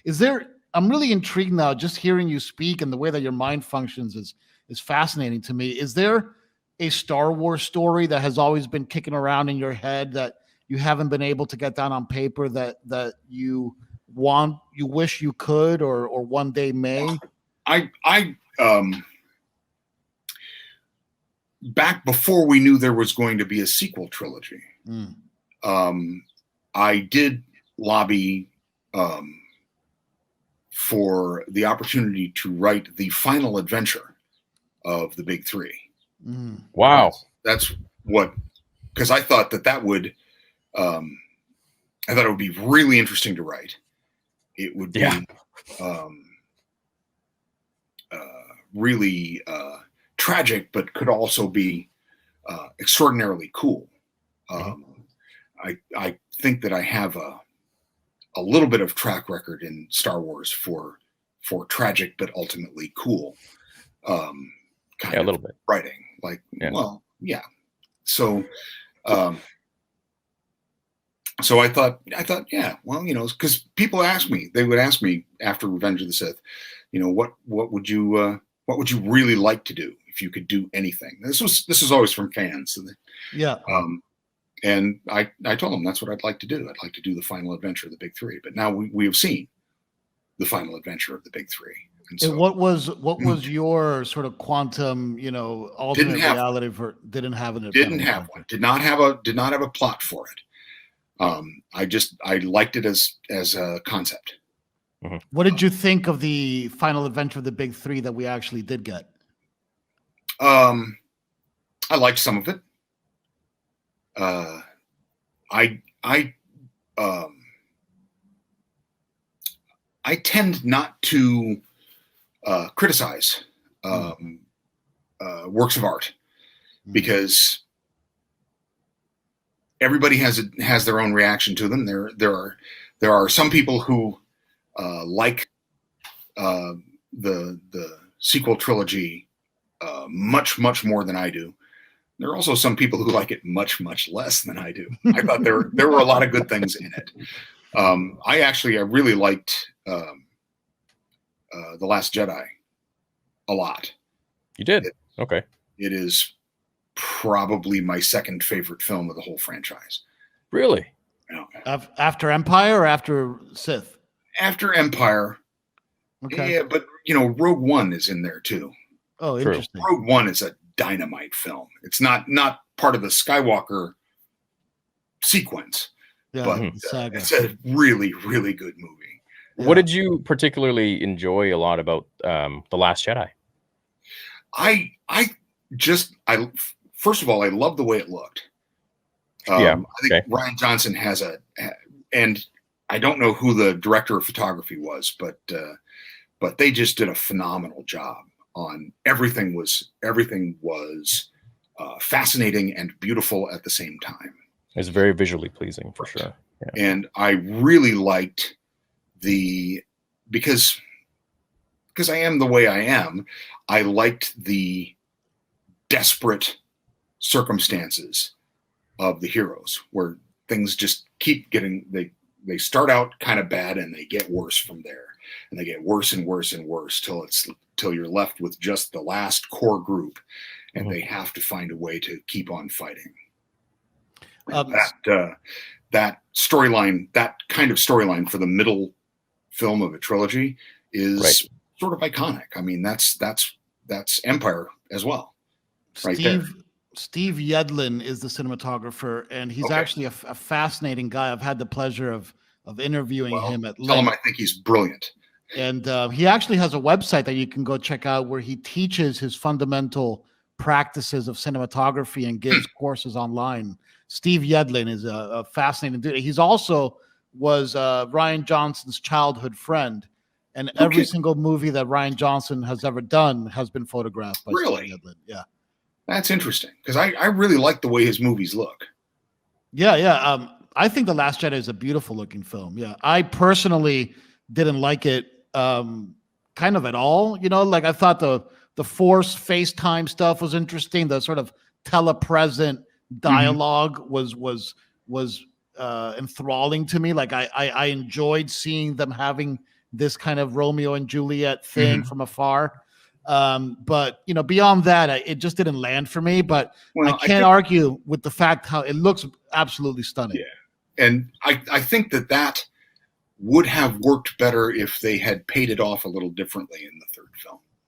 Is there? I'm really intrigued now. Just hearing you speak and the way that your mind functions is fascinating to me. Is there a Star Wars story that has always been kicking around in your head that you haven't been able to get down on paper that you wish you could or one day may? I back before we knew there was going to be a sequel trilogy, I did lobby for the opportunity to write the final adventure of the Big Three. Wow. That's what, because I thought that would, I thought it would be really interesting to write. It would be really tragic, but could also be extraordinarily cool. I think that I have a little bit of track record in Star Wars for tragic but ultimately cool kind of a little bit writing. Like, well, yeah. So, so I thought, yeah, well, you know, because people they would ask me after Revenge of the Sith, you know, what would you really like to do if you could do anything? This is always from fans. Yeah. And I told them that's what I'd like to do. I'd like to do the final adventure of the Big Three. But now we have seen the final adventure of the Big Three. And so, what was your sort of quantum, you know, alternate reality for? Didn't have one. Did not have a plot for it. I liked it as a concept. What did you think of the final adventure of the Big Three that we actually did get? I liked some of it. I tend not to criticize works of art because everybody has their own reaction to them. There are some people who like the sequel trilogy much more than I do. There are also some people who like it much less than I do. I thought there were a lot of good things in it. I really liked The Last Jedi a lot. You did? Okay. It is probably my second favorite film of the whole franchise. Really? After Empire or after Sith? After Empire. Okay. Yeah, but you know, Rogue One is in there too. Oh, interesting. Rogue One is a dynamite film. It's not part of the Skywalker sequence, but it's a really good movie. What did you particularly enjoy a lot about The Last Jedi? First of all, I love the way it looked. I think Rian Johnson has and I don't know who the director of photography was, but they just did a phenomenal job on everything. Everything was fascinating and beautiful at the same time. It's very visually pleasing for sure. Yeah. And I really liked because I am the way I am, I liked the desperate circumstances of the heroes where things just keep getting, they start out kind of bad and they get worse from there. And they get worse and worse and worse till you're left with just the last core group, and they have to find a way to keep on fighting. That storyline, that kind of storyline for the middle film of a trilogy is sort of iconic. I mean, that's Empire as well. Steve Yedlin is the cinematographer, and he's actually a fascinating guy. I've had the pleasure of interviewing him at length. Tell him I think he's brilliant. And he actually has a website that you can go check out where he teaches his fundamental practices of cinematography and gives courses online. Steve Yedlin is a fascinating dude. He's also was Rian Johnson's childhood friend. And every single movie that Rian Johnson has ever done has been photographed by Steve Yedlin. Yeah. That's interesting because I really like the way his movies look. Yeah. I think The Last Jedi is a beautiful looking film. Yeah. I personally didn't like it kind of at all. You know, like I thought the Force FaceTime stuff was interesting. The sort of telepresent dialogue was enthralling to me. Like I enjoyed seeing them having this kind of Romeo and Juliet thing from afar. But beyond that, it just didn't land for me. But I can't argue with the fact how it looks absolutely stunning. Yeah, and I think that would have worked better if they had paid it off a little differently in the third film.